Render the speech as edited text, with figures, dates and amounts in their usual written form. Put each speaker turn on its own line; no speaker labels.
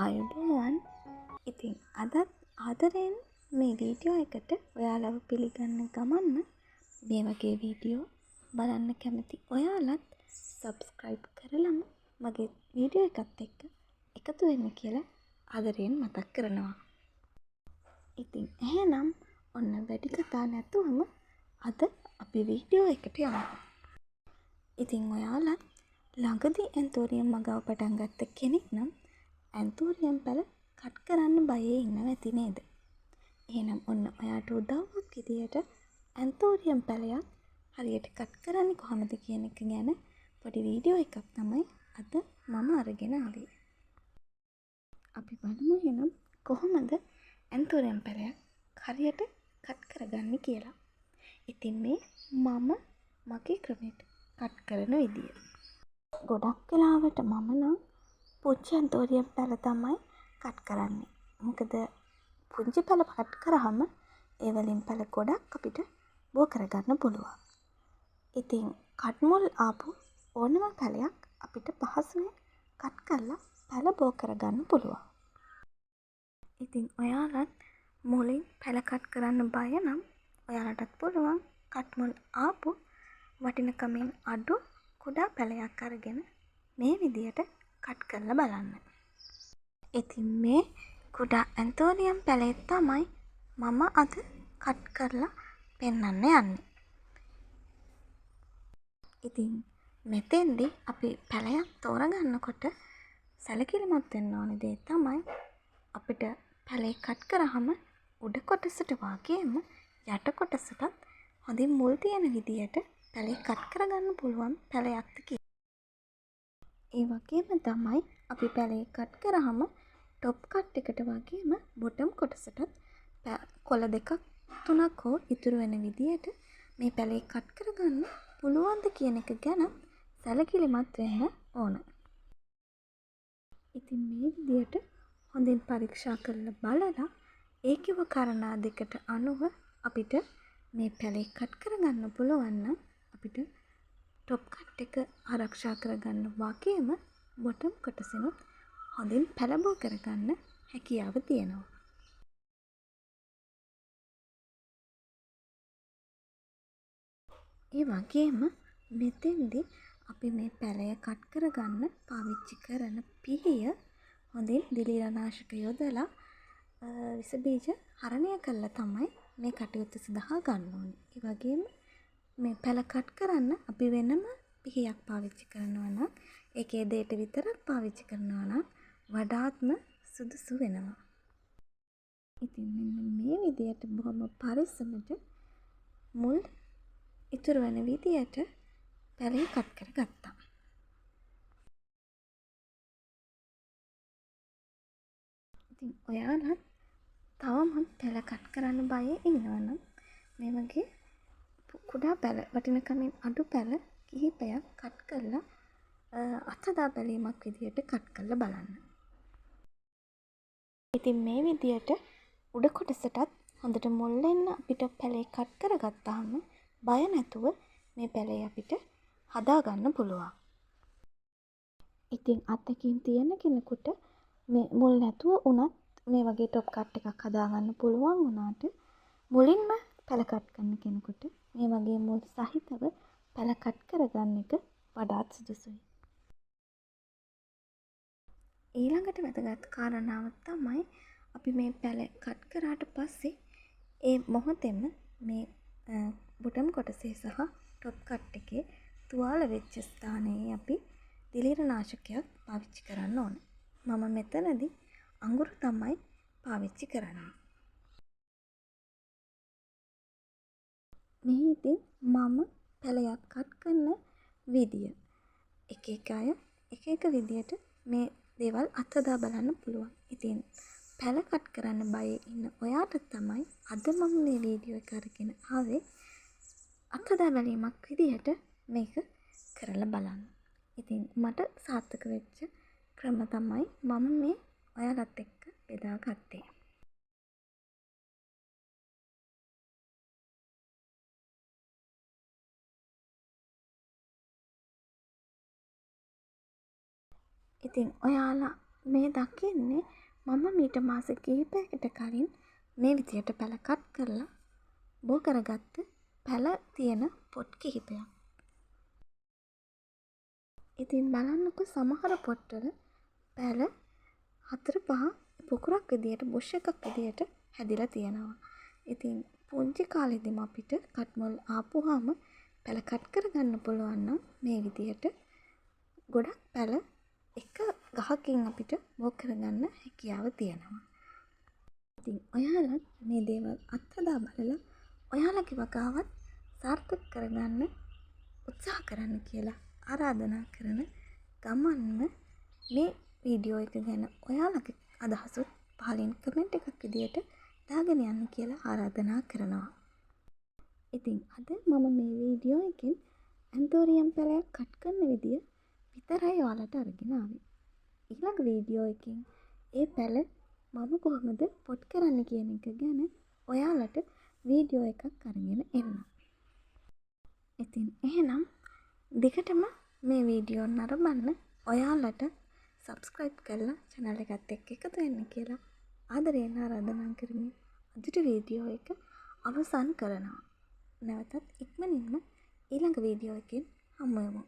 ආයුබෝවන්. ඉතින් අදත් ආදරයෙන් මේ වීඩියෝ එකට ඔයාලව පිළිගන්න ගමන්ම මේ වගේ වීඩියෝ බලන්න කැමති ඔයාලත් සබ්ස්ක්‍රයිබ් කරලම මගේ වීඩියෝ එකත් එක්ක එකතු වෙන්න කියලා ආදරයෙන් මතක් කරනවා. ඉතින් එහෙනම් ඔන්න වැඩි කතා නැතුවම අද අපි වීඩියෝ එකට යමු. ඉතින් ඔයාලත් ළඟදී ඇන්තෝරියම් මගාව පටන් ගත්ත කෙනෙක් නම් ඇන්තෝරියම් පැල කට් කරන්න බයේ ඉන්නව ඇති නේද? එහෙනම් ඔන්න ඔයාට උදව්වක් විදියට ඇන්තෝරියම් පැලයක් හරියට කට් කරන්නේ කොහොමද කියන එක ගැන පොඩි වීඩියෝ එකක් තමයි අද මම අරගෙන ආවේ. අපි බලමු එහෙනම් කොහොමද ඇන්තෝරියම් පැලයක් හරියට කට් කරගන්නේ කියලා. ඉතින් මේ මම මගේ ක්‍රමයට කට් කරන විදිය. ගොඩක් වෙලාවට මම නම් පුංචි ඇන්තෝරියම් පැල තමයි කට් කරන්නේ. මොකද පුංචි පැල කට් කරාම ඒ වලින් පැල ගොඩක් අපිට බෝ කරගන්න පුළුවන්. ඉතින් කට් මුල් ආපු ඕනම පැලයක් අපිට පහසුවෙන් කට් කරලා පැල බෝ කරගන්න පුළුවන්. ඉතින් ඔයාලත් මුලින් පැල කට් කරන්න බය නම් ඔයාලටත් පුළුවන් කට් මුල් ආපු වටිනකමින් අඩු කුඩා පැලයක් අරගෙන මේ විදියට කට් කරලා බලන්න. ඉතින් මේ කුඩා ඇන්තෝරියම් පැලේ තමයි මම අද කට් කරලා පෙන්වන්න යන්නේ. ඉතින් මෙතෙන්දී අපි පැලයක් තෝරගන්නකොට සැලකිලිමත් වෙන්න ඕන දේ තමයි අපිට පැලේ කට් කරාම උඩ කොටසට වගේම යට කොටසටත් හොඳින් මුල් තියෙන විදියට පැලේ කට් කරගන්න පුළුවන් පැලයක්ද කියලා. ඒ වගේම තමයි අපි පැලේ කට් කරාම টොප් කට් එකට වගේම බොටම් කොටසටත් කොළ දෙකක් තුනක් හෝ ඉතුරු වෙන විදියට මේ පැලේ කට් කරගන්න පුළුවන්ද කියන එක ගැන සැලකිලිමත් වෙන්න ඕන. ඉතින් මේ විදියට හොඳින් පරීක්ෂා කරලා බලලා ඒ කිව්ව කාරණා දෙකට අනුව අපිට මේ පැලේ කට් කරගන්න පුළුවන් නම් අපිට টොප් කට් එක ආරක්ෂා කරගන්න වගේම බොටම් කොටසෙනුත් හොඳින් පැල බෝ කරගන්න හැකියාව තියෙනවා. ඒ වගේම මෙතෙන්දී අපි මේ පැලය කට් කරගන්න පාවිච්චි කරන පිහිය හොඳින් දිලීරනාශක යොදලා විස බීජ හරණය කරලා තමයි මේ කටයුත්ත සඳහා ගන්න ඕනේ. ඒ වගේම මේ පැල කට් කරන්න අපි වෙනම පිහියක් පාවිච්චි කරනවා නම් ඒකේ දෙයට විතරක් පාවිච්චි කරනවා නම් වඩාත්ම සුදුසු වෙනවා. ඉතින් මෙන්න මේ විදියට බොහොම පරිස්සමට මුල් ඉතුරු වෙන විදියට පැලේ කට් කරගත්තා. ඉතින් ඔයාලත් තවමත් පැල කට් කරන්න බයේ ඉන්නවනම් මේ වගේ කුඩා පැල වටිනකමින් අඩු පැල කිහිපයක් කට් කරලා අත්හදා බැලීමක් විදියට කට් කරලා බලන්න. ඉතින් මේ විදියට උඩ කොටසටත් හොඳට මුල් වෙන්න අපිට පැලේ කට් කරගත්තාම බය නැතුව මේ පැලේ අපිට හදා ගන්න පුළුවන්. ඉතින් අත්දැකීම් තියෙන කෙනෙකුට මේ මුල් නැතුව උනත් මේ වගේ টොප් කට් එකක් හදා ගන්න පුළුවන් වුණාට මුලින්ම පැල කට් කරන කෙනෙකුට මේ වගේ මුල් සහිතව පැල කට් කරගන්න එක වඩාත් සුදුසුයි. ඊළඟට වැදගත් කාරණාව තමයි අපි මේ පැල කට් කරාට පස්සේ ඒ මොහොතේම මේ බොටම් කොටසේ සහ টොප් කට් එකේ තුවාල වෙච්ච ස්ථානයේ අපි දිලීරනාශකයක් පාවිච්චි කරන්න ඕන. මම මෙතනදී අඟුරු තමයි පාවිච්චි කරන්නේ. මේ ඉතින් මම පැලයක් කට් කරන විදිය. එක එක අය එක එක විදියට මේ දේවල් අත්හදා බලන්න පුළුවන්. ඉතින් පැල කට් කරන්න බයේ ඉන්න ඔයාට තමයි අද මම මේ වීඩියෝ එක අරගෙන ආවේ අත්හදා බැලීමක් විදියට මේක කරලා බලන්න. ඉතින් මට සාර්ථක වෙච්ච ක්‍රම තමයි මම මේ ඔයාලත් එක්ක බෙදාගත්තේ. ඉතින් ඔයාලා මේ දකින්නේ මම මීට මාස කිහිපයකට කලින් මේ විදියට පැල කට් කරලා බෝ කරගත්ත පැල තියෙන පොට් කිහිපයක්. ඉතින් බලන්නකො සමහර පොට්වල පැල 4-5 පොකුරක් විදියට බුෂ් එකක් විදියට හැදිලා තියෙනවා. ඉතින් පුංචි කාලෙදිම අපිට කට්මල් ආපුවාම පැල කට් කරගන්න පුළුවන් නම් මේ විදියට ගොඩක් පැල එක ගහකින් අපිට බෝ කරගන්න හැකියාව තියෙනවා. ඉතින් ඔයාලත් මේ දේවල් අත්හදා බලලා ඔයාලගේ වගාවත් සාර්ථක කරගන්න උත්සාහ කරන්න කියලා ආරාධනා කරන ගමන්ම මේ වීඩියෝ එක ගැන ඔයාලගේ අදහසුත් පහලින් කමෙන්ට් එකක් විදියට දාගෙන යන්න කියලා ආරාධනා කරනවා. ඉතින් අද මම මේ වීඩියෝ එකෙන් ඇන්තෝරියම් පැලයක් කට් කරන විදිය විතරයි ඔයාලට අරගෙන ආවේ. ඊළඟ වීඩියෝ එකෙන් ඒ පැල මම කොහොමද පොට් කරන්න කියන එක ගැන ඔයාලට වීඩියෝ එකක් අරගෙන එන්න. ඉතින් එහෙනම් දිගටම මේ වීඩියෝ නරඹන්න ඔයාලට සබ්ස්ක්‍රයිබ් කරලා channel එකත් එක්ක එකතු වෙන්න කියලා ආදරයෙන් ආරාධනා කරමින් අදට වීඩියෝ එක අවසන් කරනවා. නැවතත් ඉක්මනින්ම ඊළඟ වීඩියෝ එකෙන් හමු වෙමු.